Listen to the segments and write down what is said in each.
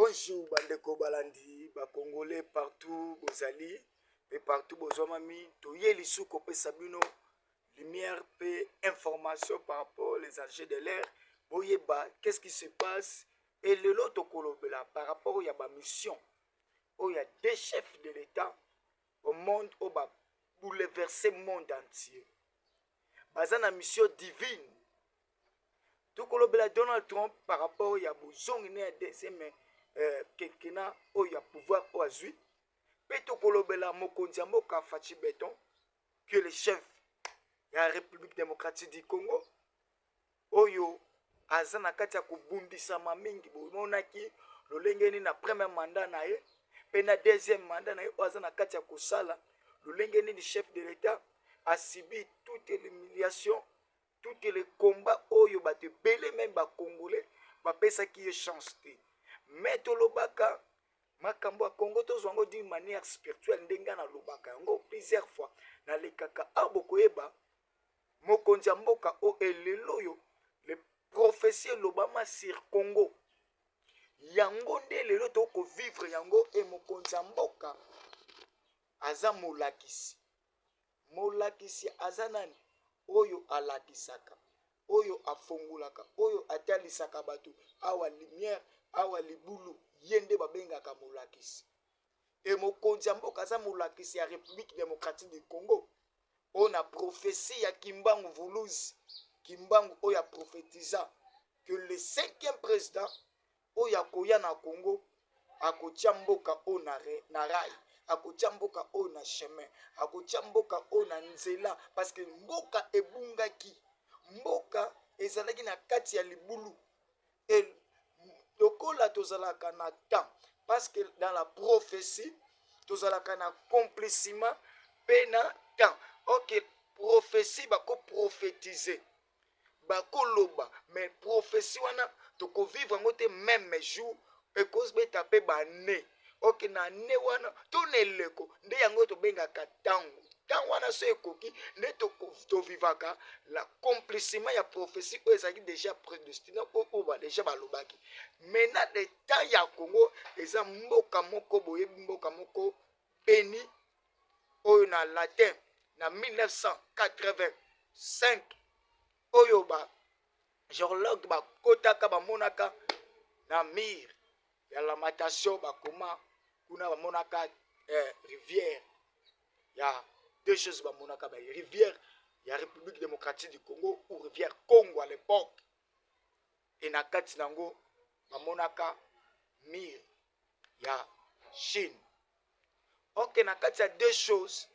Bonjour, Bandeko Balandi, Congolais partout, Bozali, et partout, Bozomami, Toye Lissouko Sabino, lumière, paix, information par rapport aux enjeux de l'air. Boyeba, qu'est-ce qui se passe? Et le lot Kolobela, par rapport à ma mission, où il y a des chefs de l'État au monde, où va bouleverser le monde entier. Bazana une mission divine. Tout Kolobela Donald Trump par rapport à Bouzong, il y a des quelqu'un où il y a pouvoir au azui. Peto Kolobela Mokonzi Mboka Fachi Beton, que le chef de la République démocratique du Congo, Oyo Azana Katia Kubundisa Mamingi, Monaki, le Lengeni na premier mandat na ye, pe na deuxième mandat na ye, Azana Katia Kusala, le Lengeni du chef de l'État a subi toutes les humiliations, tous les combats, Oyo Bate Belé, même ba Congolais, ba pesa qui est chance. Mais Tolobaka, makambo ya Congo tozwango d'une manière spirituelle ndenga na lobaka yango plusieurs fois na lekaka abokoyeba mokonzi mboka o elelo yo le prophétie lobama sur Congo yango nde lelo to ko vivre yango e mokonzi mboka aza molakisi aza nani oyo alakisaka oyo afungulaka oyo atalisaka bato awa lumière awa libulu yende babengaka molakisi e mokonzi mboka aza molakisi ya République démocratique du Congo on a prophétie ya Kimbangu Vuluzi Kimbangu oyo a prophétisa que le 5e président oyo akoya na Congo akotia mboka o na rai akotia mboka o na chemin akotia mboka o na nzela parce que mboka ebungaki mboka ezalaki na kati ya libulu et lokola tozalaka na temps parce que dans la prophétie tozalaka na accomplissement pe na temps. Ok, prophétie bako prophétiser bako loba mais prophétie wana toko vivre ngote même jour et cause beta pe ba ne ok na ne wana to neleko nde yango to bengaka tango tango wana so ekoki nde to vivaka l'accomplissement ya prophétie o ezaki déjà prédestiné o ba déjà balobaki maintenant le temps ya Congo eza mboka moko boye mboka moko béni oyo na latin na 1985 oyo ba géologue ba kotaka ba monaka na mir ya lamentation bakoma kuna bamonaka rivière ya deux choses bamonaka ba rivière ya République démocratique du Congo ou rivière Congo à l'époque et na kati nango bamonaka mir ya Chine. Ok, na kati ya deux choses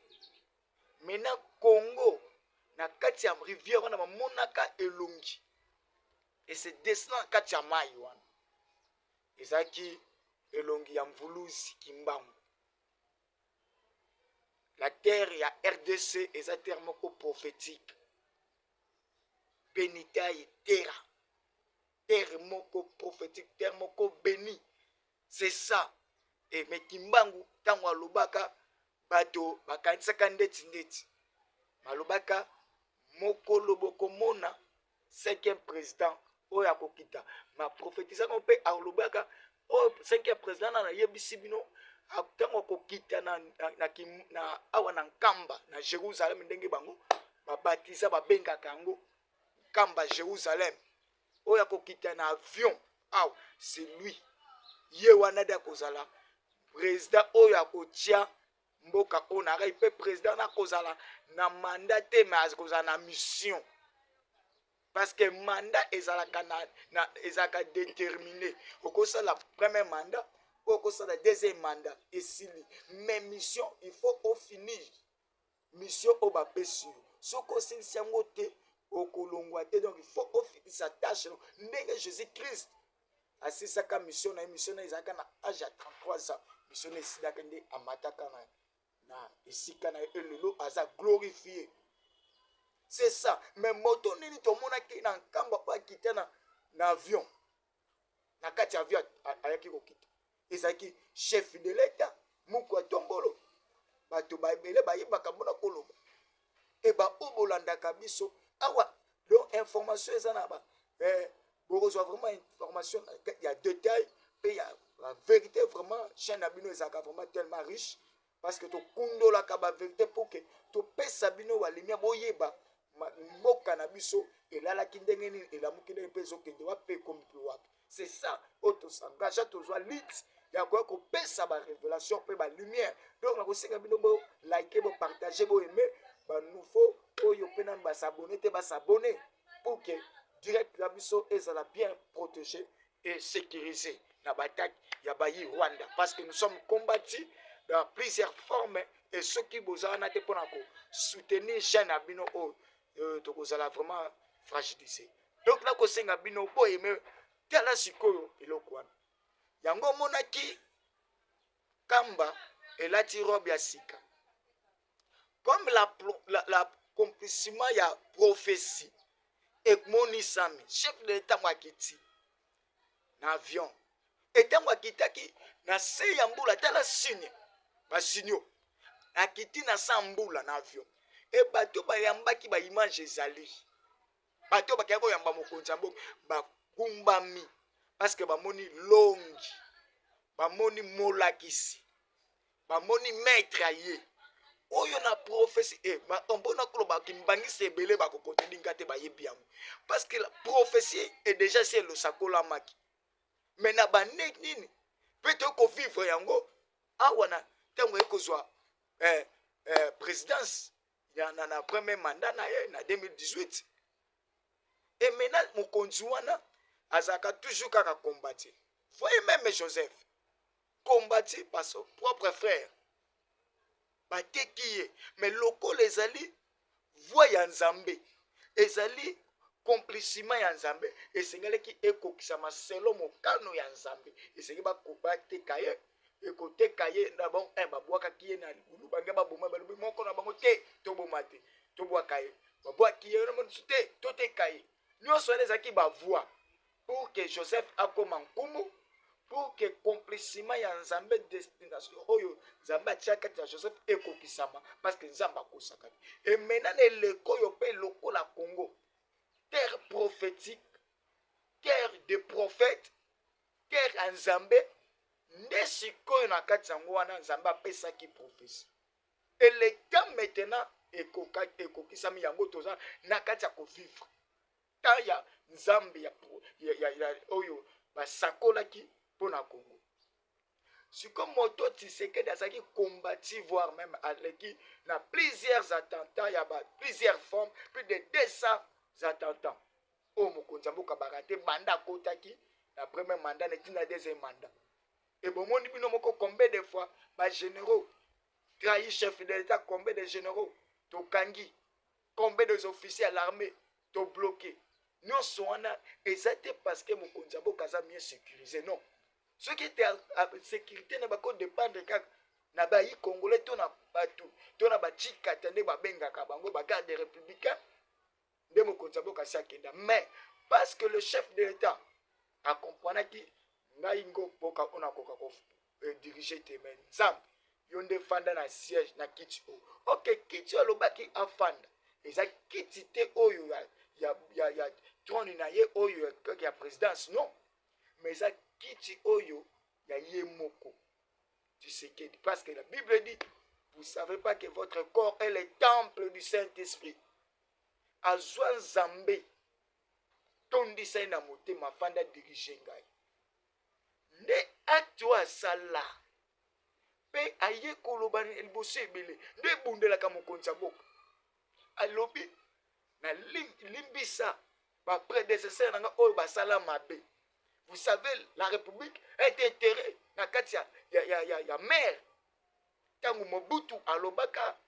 maintenant Congo na kati ya rivière wana bamonaka elongi et c'est descend na kati ya mai wana ezaki elongi ya Mvuluzi Kimbangu. La terre ya RDC eza terre moko prophétique benitaye terre moko prophétique terre moko béni c'est ça et mais Kimbangu tango alobaka bato bakanisaka ndeti malobaka moko loboko mona 5e président oyo akokita ma prophétisaka mpe alobaka o 5e président na yebisi bino tango akokita na awa na nkamba na Jérusalem ndenge bango babatiza babengaka yango nkamba Jérusalem oyo akokita na avion awa c'est lui ye wana da kozala président oyo akotia mboka o na rai pe président na kozala na mandat te mais kozala na mission parce que mandat ezalaka déterminé okosala premier mandat okosala deuxième mandat esili mais mission il faut au finir mission o bapesi soko osilisi yango te okolongwa te donc il faut au finir sa tâche ndenge Jésus Christ asisaka mission na ezalaka na âge ya 33 ans mission na esilaka nde amataka na esika na elelo aza glorifié. C'est ça. Mais moto nini to mona ki na nkamba pa kita na avion. Na kati avion ayaki ko kita. Ezaki chef de l'État muko tombolo. Bato ba ebele ba yebaka mona koloba. E ba obolanda kabiso awa donc information eza na ba boko so vraiment information il y a détail pe il y a vérité vraiment chaîne abino ezaka vraiment tellement riche parce que to kundola ka ba vérité pour que to pesa bino wa lumière boyeba mboka na biso elalaki ndenge nini elamuki ndenge mpe ezokende wapi ekomi mpe wapi. C'est ça oyo tosengage tozwa lit ya koya kopesa barévélation mpe balumière. Donc nakosenga bino bolike bopartage boaime banouveau oyo mpe nani basabone te basabone pour que direct na biso ezala bien protégé et sécurisé na battaque ya bayi Rwanda parce que nous sommes combattus dans plusieurs formes et ceux qui bozala na te mpona soutenir chaîne na bino oyo tokozala vraiment fragilisé. Donc nakosenga bino boaime tala sikoyo eloko wana yango monaki kamba elati robe ya sika comme l'accomplissement ya prophétie ekomonisami chef de l'état mwakiti na avion etango akitaki na se ya mbula tala signe basinyo akiti na sa mbula na avion e bato bayambaki baimage ezali bato bakaya koyamba mokonzi ya mboka bakumbami parce que bamoni longi bamoni molakisi bamoni maître ye oyo na prophétie mbona koloba kimbangisa ebele bakokotelinga te bayebi yango parce que la prophétie est déjà si elosakolamaki mais na bane nini mpe tokovivre yango awa na ntango ekozwa présidence na premier mandat na ye na 2018 et maintenant mokonzi wana azalaka toujours kaka combattre. Voyez même Joseph combattu par son propre frère bateki ye mais lokolo ezali voix ya nzambe ezali compliciment ya nzambe esengelaki ekokisama selo mokano ya nzambe esengi bateka ye ekoteka ye na bon babwakaki ye na libulu bange baboma balobi moko na bango te toboma te tobwaka ye babwaki ye mosusu te toteka ye nyonso wana ezalaki bavoix pour que Joseph akoma nkumu pour que compliciment ya nzambe destination oyo nzambe atia kati ya Joseph ekokisama parce que nzambe akosaka et maintenant eleko oyo mpe lokola Congo terre prophétique terre de prophètes terre ya nzambe nde sikoyo na kati yango wana nzambe apesaki prophétie et le temps maintenant ekokisami yango toza na kati ya kovivre ta ya nzambe ya oyo basakolaki mpona Congo siko moto Tshisekedi azalaki combattu voire même aleki na plusieurs attentats ya plusieurs formes plus de 200 attentats oyo mokonzi ya mboka barate banda akotaki na premier mandat netina deuxième mandat et bomoni bino moko combien de fois bagénéraux trahi chef de l'état combien de généraux tokangi combien des officiers à l'armée to bloqué nyonso wana eza te parce que mokonzi ya mboka aza mieux sécurisé non soki ete sécurité na bakodépendre kaka na bayi congolais to na bato to na bachikata nde babengaka bango bagarde républicain nde mokonzi ya mboka asi akenda mais parce que le chef de l'état akomprenaki ngai ngo mboka oyo nakoka kodirige te mais nzambe yo nde fanda na siège na kiti oyo ok kiti oyo alobaki afanda eza kiti te oyo ya trône na ye oyo ya présidence non mais eza kiti oyo ya ye moko Tshisekedi parce que la Bible dit vous savez pas que votre corps est le temple du Saint-Esprit azwa nzambe tondisa ye na motema afanda dirige ngai nde acte oyo asala mpe aye koloba liboso ebele nde ebundelaka mokonzi ya mboka alobi na limbisa baprédécesseur na nga oyo basala mabe. Vous savez, la République est enterrée na kati ya mer. Tangu Mobutu alobaka,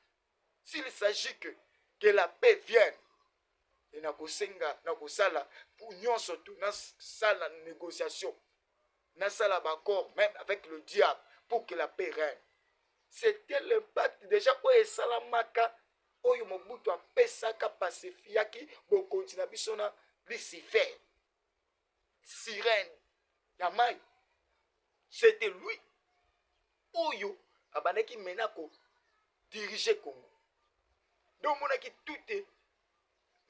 s'il s'agit que la paix vienne, et na kosala pour nyonso tout na sala négociation, na sala d'accord même avec le diable pour que la paix règne. C'était l'impact déjà oyo esalamaka oyo Mobutu apesaka pacifiaki bokonzi na biso na Lucifer. Sirène Yamai, c'était lui Oyo abanaki menako diriger Congo. Donc on a qui tout est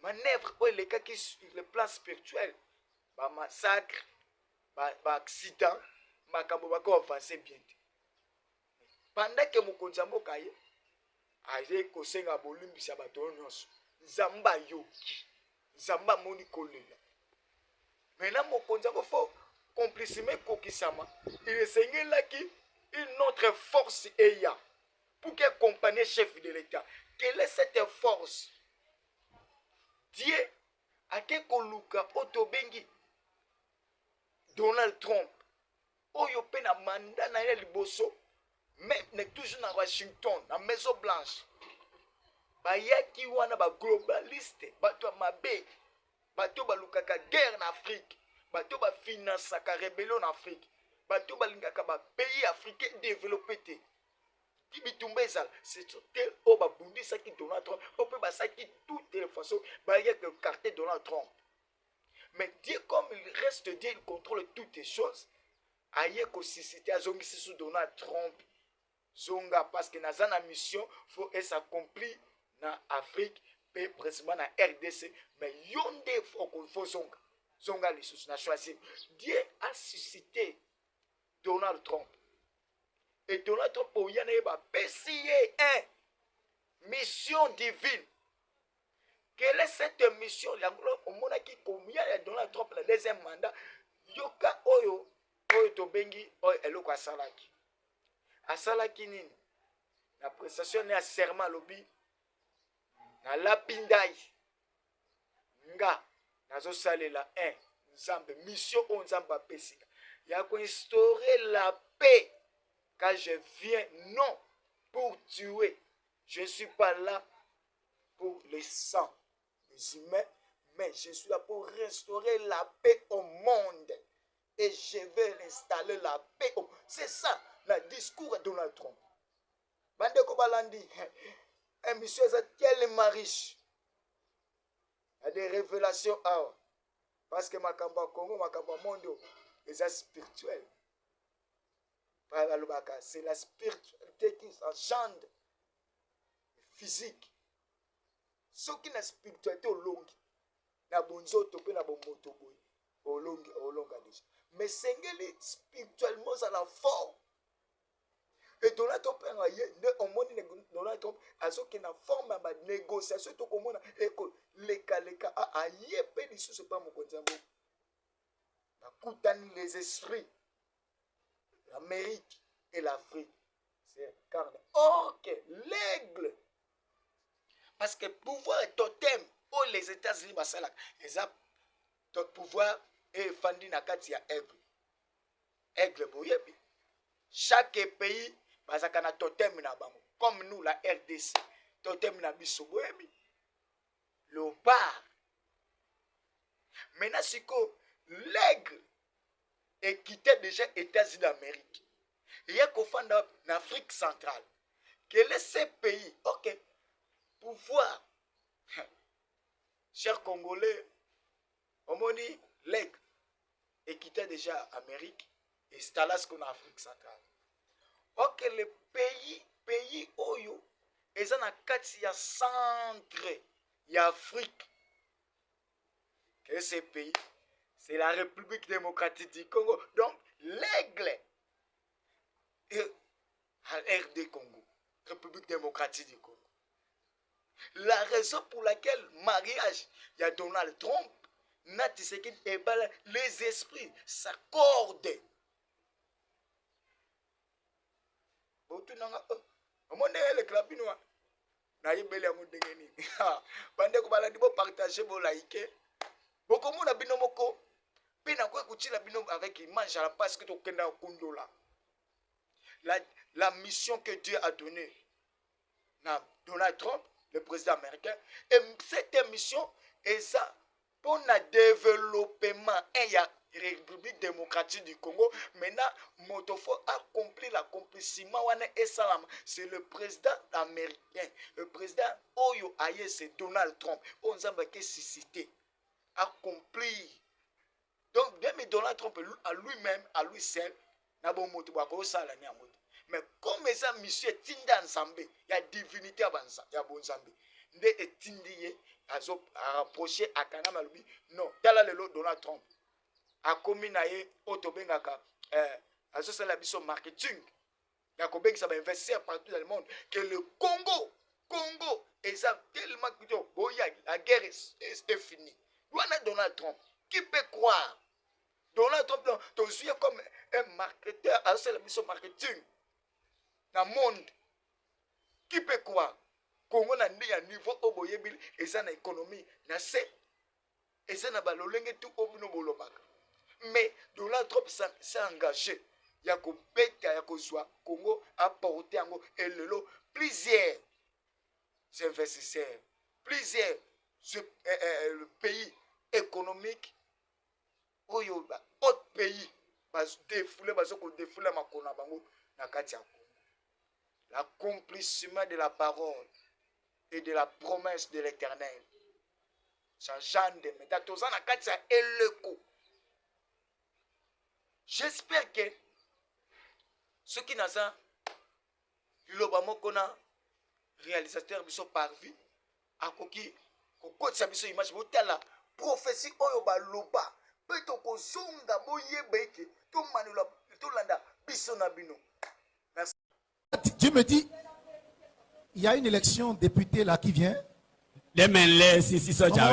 manœuvre ou les cas qui sur le plan spirituel, ba massacre, ba accident, makambo bako avancer bien te. Pendant que mokonzi ya mboka ye aye kosenga bolimbisa bato nyonso, nzambe ayoki, nzambe amoni kolela. Maintenant mokonzi yango fo complicime ekokisama, il esengelaki une autre force eya pour que accompagne chef de l'État. Quelle est cette force? Dieu a ke koluka otobengi Donald Trump oyo pe na mandat na ye liboso, même ne toujours na Washington na Maison Blanche bayaki wana ba globaliste, bato mabe, bato balukaka guerre na Afrique, bato ba financaka rébellion na Afrique, bato balingaka ba pays africain développé te. Bitumba ezala c'est tel o babundisaki Donald Trump ope basaki toutes les façons bayaki écarter Donald Trump. Mais Dieu, comme il reste Dieu, il contrôle toutes les choses. Aye kosisite azongisi sous Donald Trump zonga parce que naza na mission faut et s'accomplir na Afrique pe précisément na RDC, mais yonde faut zonga zonga les sous na choisi. Dieu a suscité Donald Trump. Et Donald Trump pour y aller ba pesier un mission divine. Quelle est cette mission? Au monde qui combien ya Donald Trump le deuxième mandat yoka oyo tobengi oyo eloko asalaki. Asalaki nini? La prestation na serment lobi na lapindai nga nazo salela un nzambe mission o nzambe apesika ya ko instaurer la paix. Quand je viens, non pour tuer. Je ne suis pas là pour le sang des humains, mais je suis là pour restaurer la paix au monde. Et je vais installer la paix. C'est ça, le discours de Donald Trump. Bande Kobalandi, un monsieur est tellement riche. Il y a des révélations. Parce que Makamba Congo, Makamba Mondo, c'est spirituel. C'est la spiritualité qui s'engendre physique. Ce qui est la spiritualité au long, na bonzo topé na bomoto boy, au long déjà. Mais c'est spirituellement ça la forme. Et Donald Trump on monte Donald Trump a ce qui na forme à négociation tout comme on a leka a yepé ni sous pas mon konzambo. Na kutani les esprits. L'Amérique et l'Afrique, c'est carne. Or que l'aigle, parce que pouvoir est totem, oh les États-Unis, les pouvoir est fandi na kati ya aigle. Aigle boyebi. Chaque pays, bazaka na totem na bango. Comme nous la RDC, totem na biso boyebi. Léopard. Maintenant siko l'aigle et quittait déjà États-Unis d'Amérique. Il y a qu'au fond en Afrique centrale. Quel est ce pays? Ok. Pouvoir. Chers Congolais, on m'a dit l'aigle et quittait déjà Amérique et installé ce qu'on a en Afrique centrale. Ok, le pays Oyo, ils ont un quartier centre, il y a Afrique. Quel est ce pays? C'est la République démocratique du Congo. Donc, l'aigle est à RD Congo. République démocratique du Congo. La raison pour laquelle mariage, il y a Donald Trump, les esprits s'accordent. Beaucoup de gens avec image à la passe que tu la mission que Dieu a donnée à Donald Trump, le président américain, et cette mission est ça pour le développement et la République démocratique du Congo. Maintenant, Motofo a accompli l'accomplissement et salam. C'est le président américain, le président Oyo Aye, c'est Donald Trump. On a suscité, accompli. Donc, bien Donald Trump à lui-même, à lui seul, mais comme ça, monsieur Tinda Nzambe, il y a divinité à Banza, il y a bon Nzambe. Nde etindiye à rapprocher à Kanama lui. Non, tala le Donald Trump. A commis naye otobengaka azosala biso marketing ya kobengisa bainvestisseur partout dans le monde que le Congo est tellement plutôt boya, la guerre est finie. Voilà Donald Trump. Qui peut croire? Donald Trump est comme un marketeur, azosala biso marketing dans le monde. Qui peut croire? Congo na ndi ya niveau oboyebil eza na économie na se eza na balolenge tout obino bolobaka. Mais Donald Trump s'est engagé. Il y a Kobeka, il y a Kozwa, Congo a porté et plusieurs investisseurs, plusieurs pays économiques, autres pays, l'accomplissement de la parole et de la promesse de l'Éternel. Ça gêne de j'espère que ceux qui n'ont pas le réalisateur biso par vie a koki kokotisa biso image botala prophétie oyo baloba peto kozonga boyebeke to manula to landa biso na bino. Dieu me dit il y a une élection député là qui vient. Comment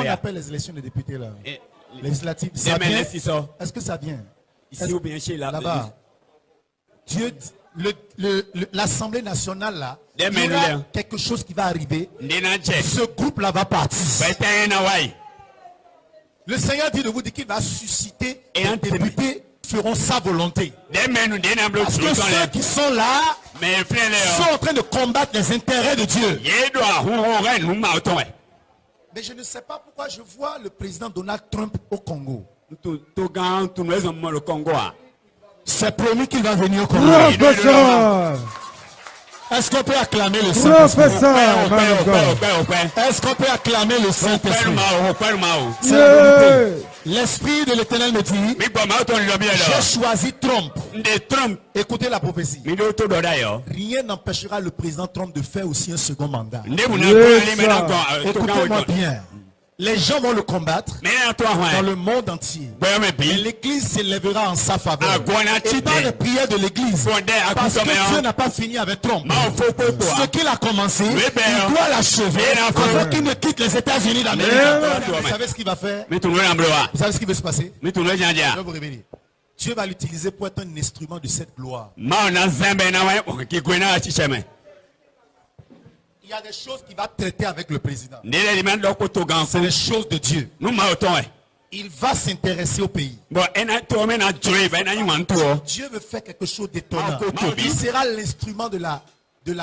on appelle les élections de députés là? Législatives. Ça vient? Est-ce que ça vient? Ici ou bien chez là-bas. Dieu, l'Assemblée nationale là, il y aura quelque chose qui va arriver. Ce groupe là va partir. Le Seigneur dit de vous dire qu'il va susciter des députés qui feront sa volonté. Parce que ceux qui sont là sont en train de combattre les intérêts de Dieu. Mais je ne sais pas pourquoi je vois le président Donald Trump au Congo. C'est promis qu'il va venir au Congo. Est-ce qu'on peut acclamer le Saint-Esprit? Est-ce qu'on peut acclamer le Saint-Esprit? L'Esprit de l'Éternel me dit, j'ai choisi Trump. Écoutez la prophétie. Rien n'empêchera le président Trump de faire aussi un second mandat. Écoutez-moi bien. Les gens vont le combattre dans le monde entier. Et l'église s'élèvera en sa faveur. Et par les prières de l'église, parce que Dieu n'a pas fini avec Trump. Ce qu'il a commencé, il doit l'achever avant qu'il ne quitte les États-Unis d'Amérique. Vous savez ce qu'il va faire? Vous savez ce qui va se passer? Je vais vous révéler. Dieu va l'utiliser pour être un instrument de cette gloire. Il y a des choses qu'il va traiter avec le président. C'est les choses de Dieu. Il va s'intéresser au pays. Dieu veut faire quelque chose d'étonnant. Il sera l'instrument de la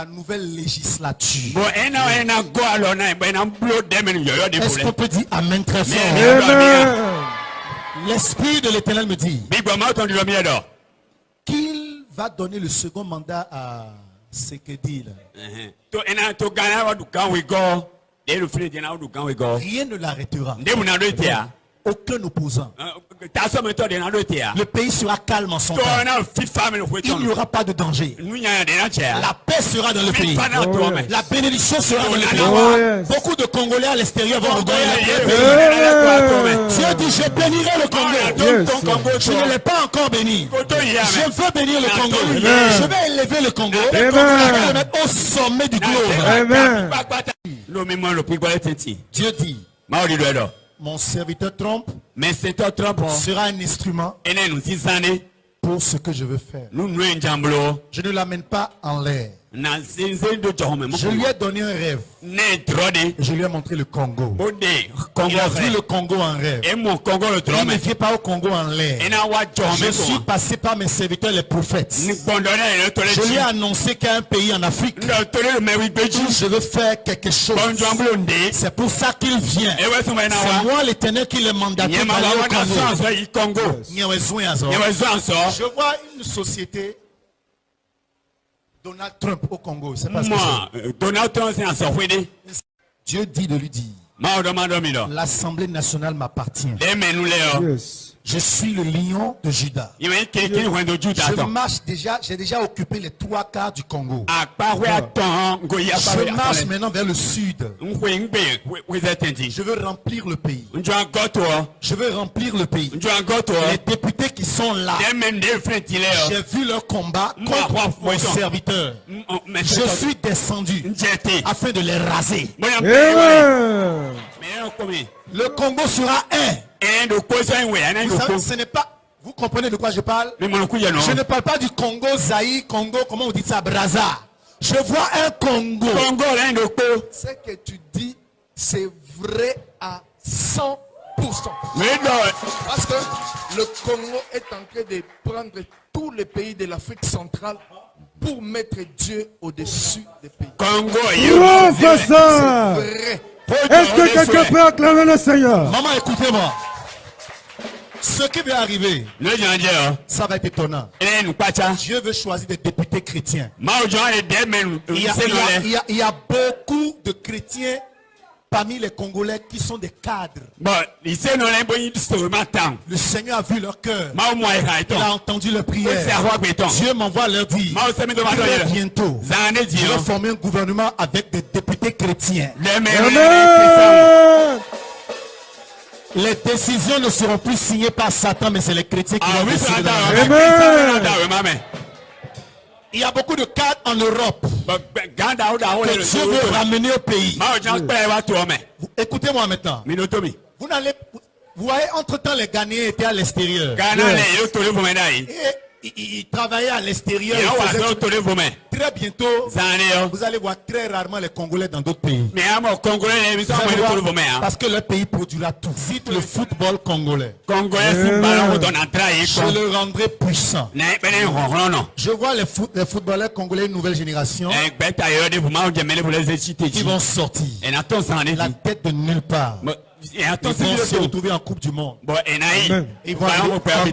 nouvelle législature. Est-ce qu'on peut dire Amen très fort? L'Esprit de l'Éternel me dit qu'il va donner le second mandat à Sekedi. Rien ne l'arrêtera. Aucun opposant. Le pays sera calme en son temps. Il n'y aura pas de danger. La paix sera dans le pays. La bénédiction sera dans le pays. Beaucoup de Congolais à l'extérieur vont regarder la paix. Dieu dit, je bénirai le Congo. Je ne l'ai pas encore béni. Je veux bénir le Congo. Je vais élever le Congo. Je vais le mettre au sommet du globe. Dieu dit, mon serviteur Trump sera un instrument pour ce que je veux faire. Je ne l'amène pas en l'air. Je lui ai donné un rêve. Je lui ai montré le Congo. Il a vu le Congo en rêve. Il ne vient pas au Congo en l'air. Je suis passé par mes serviteurs les prophètes. Je lui ai annoncé qu'il y a un pays en Afrique où je veux faire quelque chose. C'est pour ça qu'il vient. C'est moi l'Éternel qui le mandaté d'aller au Congo. Je vois une société Donald Trump au Congo, c'est pas ce que c'est. Donald Trump, c'est Dieu dit de lui dire, l'Assemblée nationale m'appartient. Yes. Je suis le lion de Juda. Je marche déjà, j'ai déjà occupé les 3/4 du Congo. Je marche maintenant vers le sud. Je veux remplir le pays. Je veux remplir le pays. Les députés qui sont là, j'ai vu leur combat contre mon serviteur. Je suis descendu afin de les raser. Le Congo sera un. Vous savez, ce n'est pas... Vous comprenez de quoi je parle? Je ne parle pas du Congo, Zaïre, Congo, comment on dit ça, Brazza. Je vois un Congo. Ce que tu dis, c'est vrai à 100%. Parce que le Congo est en train de prendre tous les pays de l'Afrique centrale pour mettre Dieu au-dessus des pays. C'est vrai. Est-ce que quelqu'un peut acclamer le Seigneur? Maman, écoutez-moi. Ce qui va arriver, ça va être étonnant. Dieu veut choisir des députés chrétiens. Il y a beaucoup de chrétiens parmi les Congolais qui sont des cadres. Le Seigneur a vu leur cœur. Il a entendu leur prière. Dieu m'envoie leur dire très bientôt, je vais former un gouvernement avec des députés chrétiens. Les décisions ne seront plus signées par Satan, mais c'est les chrétiens qui vont décider. Il y a beaucoup de cadres en Europe que Dieu veut ramener au pays. Écoutez-moi maintenant. Vous voyez, entre-temps, les Ghanéens étaient à l'extérieur. Ils travaillaient à l'extérieur. Très bientôt, vous allez voir très rarement les Congolais dans d'autres pays. Parce que leur pays produira tout. Cite le football congolais. Je le rendrai puissant. Je vois les footballeurs congolais nouvelle génération qui vont sortir la tête de nulle part. Ils vont se retrouver en Coupe du Monde. Ils vont aller en quart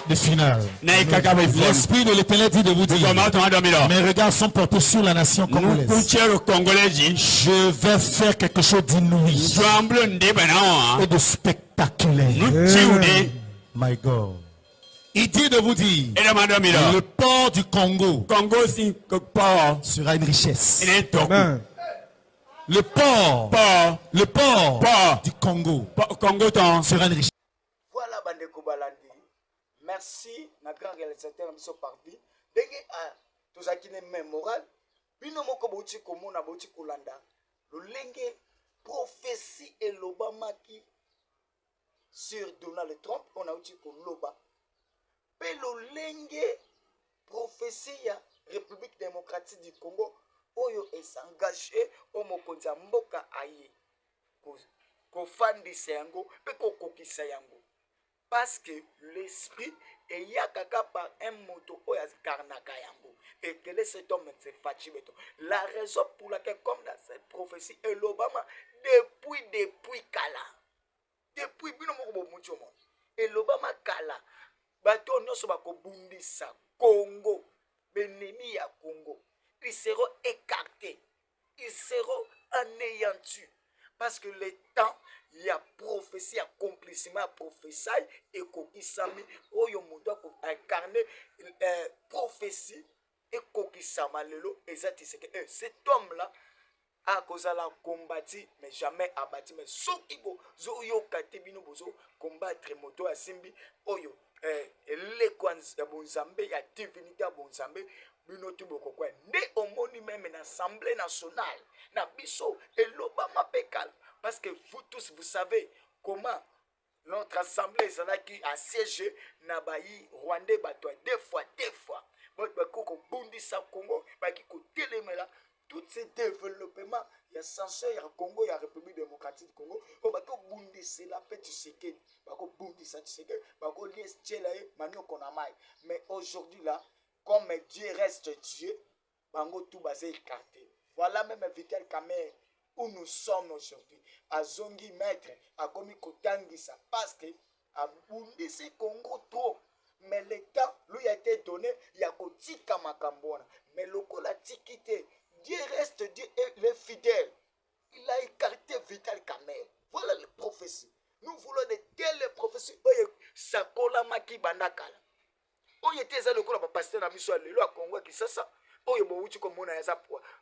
de finale. L'Esprit de l'Éternel dit de vous dire, mes regards sont portés sur la nation congolaise. Je vais faire quelque chose d'inouï et de spectaculaire. My God. Il dit de vous dire, le port du Congo sera une richesse. Le port du Congo sera une richesse. Voilà, Bandeko Balandi. Merci, na grand réalisateur Miso Parvi. Denge a tozakine même moral. Bino moko bouti komona bouti kolanda. Lolenge prophétie et lobamaki sur Donald Trump. On a outi koloba. Pe lolenge prophétie ya République démocratique du Congo. Oyo esangage o mokonzi ya mboka aye kofandisa yango pe kokokisa yango parce que l'esprit eyakaka par un moto oyo azikarnaka yango et quel est cet homme c'est Fachi Beton. La raison pour laquelle comme dans cette prophétie elobama depuis kala depuis bino moko bomuti omo elobama kala bato nyonso bakobundisa Congo benemi ya Congo. Ils seront écartés. Ils seront anéantis. Parce que le temps, il y a prophétie, accomplissement, prophétie, et kokisami, oyo mundo incarné prophétie, et kokisama lelo, et cet homme-là, a cause la combattu, mais jamais abattu. Mais ceux qui zo katebino bozo combattre moto à Simbi, oyo, l'équance de Bonzambe, il y a divinité à Bonzambe. Nde omoni même en assemblée nationale na biso elobama pekal parce que vous tous vous savez comment notre assemblée qui a siégé na bayi rwandais bato deux fois bako bundisa Congo baki ko telemela tout ces développements il y a censé il y a Congo il y a République démocratique du Congo bako bundisa la petit seke bako bundisa seke bako liestela manio konamai mais aujourd'hui là comme Dieu reste Dieu, bango tout basé écarté. Voilà même Vital Kamer où nous sommes aujourd'hui. À Zongi maître, à Komi Kotangisa, parce que à Bundi c'est Congo trop. Mais le temps lui a été donné, il y a Kotika Makambona. Mais le col a quitté. Dieu reste Dieu et il est fidèle. Il a écarté Vital Kamer. Voilà les prophéties. nous voulons de telles prophéties. Oyo sakola maki bandakala. Oyo te eza lokola ba pasteur na biso lelo a Congo Kinshasa. Oyo bouti komona eza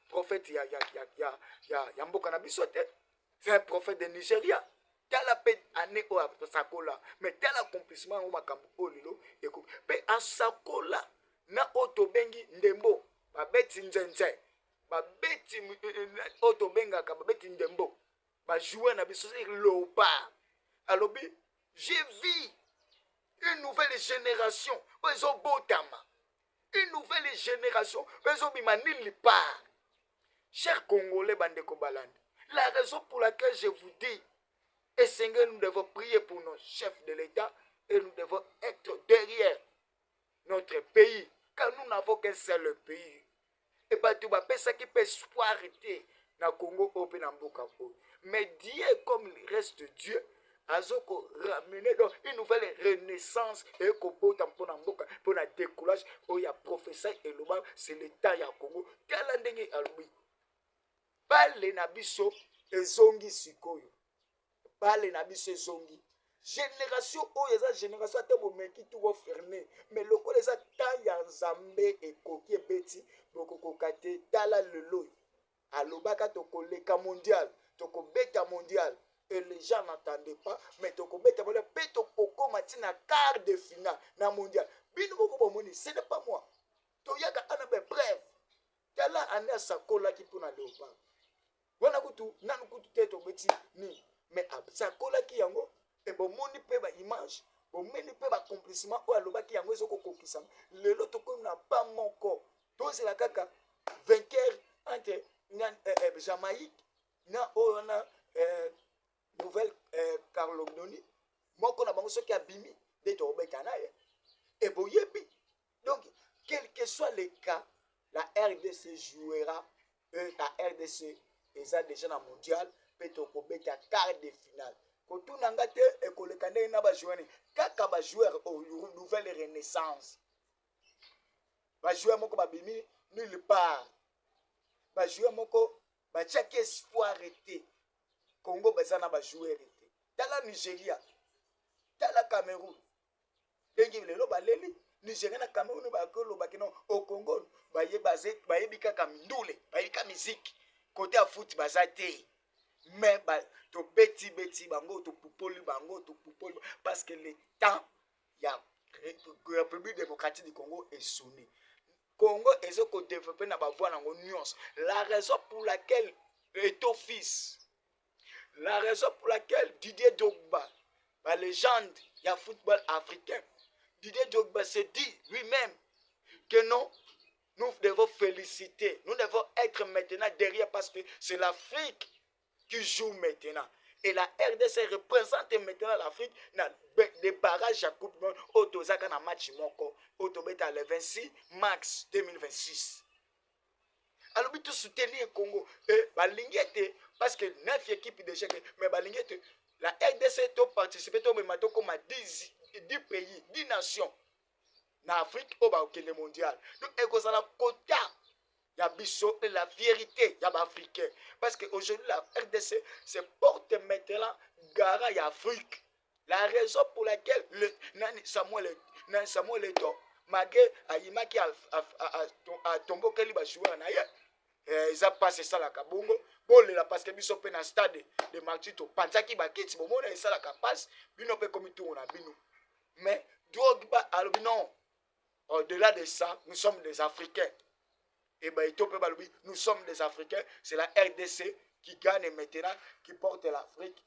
prophète ya mboka na biso te. C'est un prophète de Nigeria. Tel appel année au sakola. Mais tel accomplissement au makambo olilo. Pe en sakola na otobengi ndembo. Ba beti nzenze. Ba beti otobenga ka ba beti ndembo. Ba jouer na biso lopa. Alors j'ai vu une nouvelle génération. Ils ont botama. Une nouvelle génération. Ils ont bimanili part. Chers Congolais bandeko balandi. La raison pour laquelle je vous dis, et Seigneur, nous devons prier pour nos chefs de l'État et nous devons être derrière notre pays, car nous n'avons qu'un seul pays. Et pas tout le ça qui peut arrêter dans le Congo ou dans le. Mais Dieu, comme il reste Dieu, a ramené donc une nouvelle renaissance et pour le décollage où il y a professeur et le bas, c'est l'État du Congo. Tel Bale na biso ezongi sikoyo. Bale na biso ezongi. Génération oyo eza génération ate bomeki tu go fermer. Mais lokola eza ta ya Nzambe ekoki ebeti bokokoka te tala lelo. Alobaka tokoleka mondial, tokobeta mondial. Et les gens n'entendaient pas, mais tokobeta mondial pe tokokoma tina quart de finale na mondial. Bino boko bomoni, ce n'est pas moi. Toyaka anabe bref. Tala ane sakola ki pona léopard. Wana kutu nanu kutu te tobeti ni mais sakola ki yango e bomoni pe ba image bomoni pe ba accomplissement o aloba ki yango ezoko kokisa lelo toko na pas moko toze la kaka vainqueur entre Jamaïque na ona nouvelle Calédonie moko na bango soki abimi de to obeta na e boyebi. Donc quel que soit le cas, la RDC jouera la RDC eza déjà na mondial peto ko beta quart de finale ko tunanga te e ko lekande na ba joueur kaka ba joueur au nouvelle renaissance ba joueur moko ba bimi nulle part ba joueur moko ba chaque espoir été Congo bezana ba joueur été tala Nigeria tala Cameroun dengi lelo ba leli Nigeria na Cameroun ba ko lo ba kino au Congo ba ye basé ba yebi kaka ndule ba yebi ka musique côté à foot bazate mais to beti bango to pupoli bango to pupoli parce que le temps il y a République démocratique du Congo est sonné. Congo est ce qu'on développe na ba voix nango nuance. La raison pour laquelle Eto'o Fils, la raison pour laquelle Didier Drogba, la légende il y a football africain, Didier Drogba se dit lui-même que non. Nous devons féliciter. Nous devons être maintenant derrière parce que c'est l'Afrique qui joue maintenant. Et la RDC représente maintenant l'Afrique dans des barrages à Coupe du Monde. Autozaka na match moko. Autobeta le 26 mars 2026. Alors, nous soutenir le Congo. Et Balingete, parce que 9 équipes déjà, mais Balingete, la RDC a participé comme 10 pays, 10 nations. En Afrique, au le mondial. Donc, il y a la quota, il y a biso et la vérité, il y a africain. Parce qu'aujourd'hui, la RDC se porte maintenant garant à Afrique. La raison pour laquelle Samuel Eto'o, malgré Ayima qui a tombé au Kaliba joueur en ailleurs, ils ont passé ça la Kabongo. Bon, parce que biso pe na stade de Martito, Panzaki Bakiti, bon, on a ça la capace, bino pe comme tout on a bino. Mais, Drogba, alors non. Au-delà de ça, nous sommes des Africains. Et bien, nous sommes des Africains. C'est la RDC qui gagne maintenant, qui porte l'Afrique.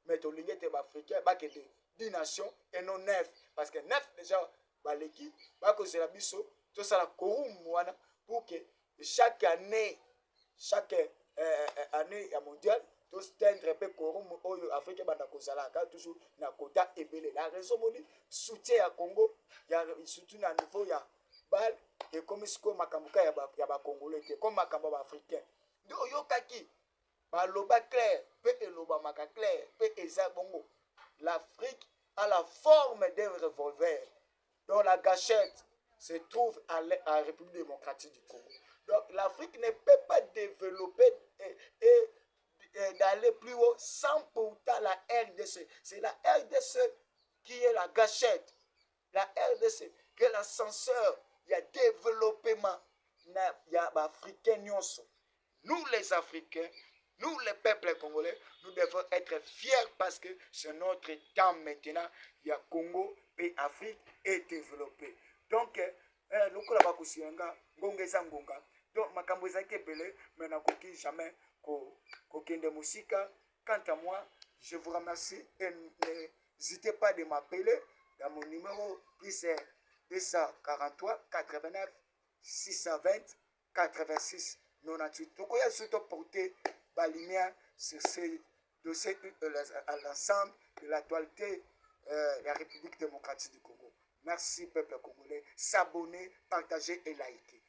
Mais au lieu d'être africain, il y a 10 nations et non 9. Parce que 9, déjà, l'équipe, c'est la biso, tout ça, la Kourou, pour que chaque année mondiale, tous tendre peu Korum oyo Afrique banda kozala toujours na quota ebele. La raison moni soutien à Congo, ya surtout na niveau ya bal et comme siko makambuka ya ba congolais comme makambo africain. Donc yo kaki ba loba clair, pe eloba maka clair, pe eza bongo. L'Afrique a la forme d'un revolver dont la gâchette se trouve à la République démocratique du Congo. Donc l'Afrique ne peut pas développer d'aller plus haut sans pourtant la RDC. C'est la RDC qui est la gâchette. La RDC qui est l'ascenseur. Il y a développement. Il y a Africains. Nous les Africains, nous les peuples congolais, nous devons être fiers parce que c'est notre temps maintenant. Il y a Congo et Afrique est développé. Donc, nous donc, makambo ezaki ebele, mais nakoki jamais kokende musika. Quant à moi, je vous remercie et n'hésitez pas de m'appeler dans mon numéro plus 243 89 620 86 98. Donc, il y a surtout porté la lumière sur ces dossiers à l'ensemble de l'actualité de la République démocratique du Congo. Merci, peuple congolais. S'abonner, partager et liker.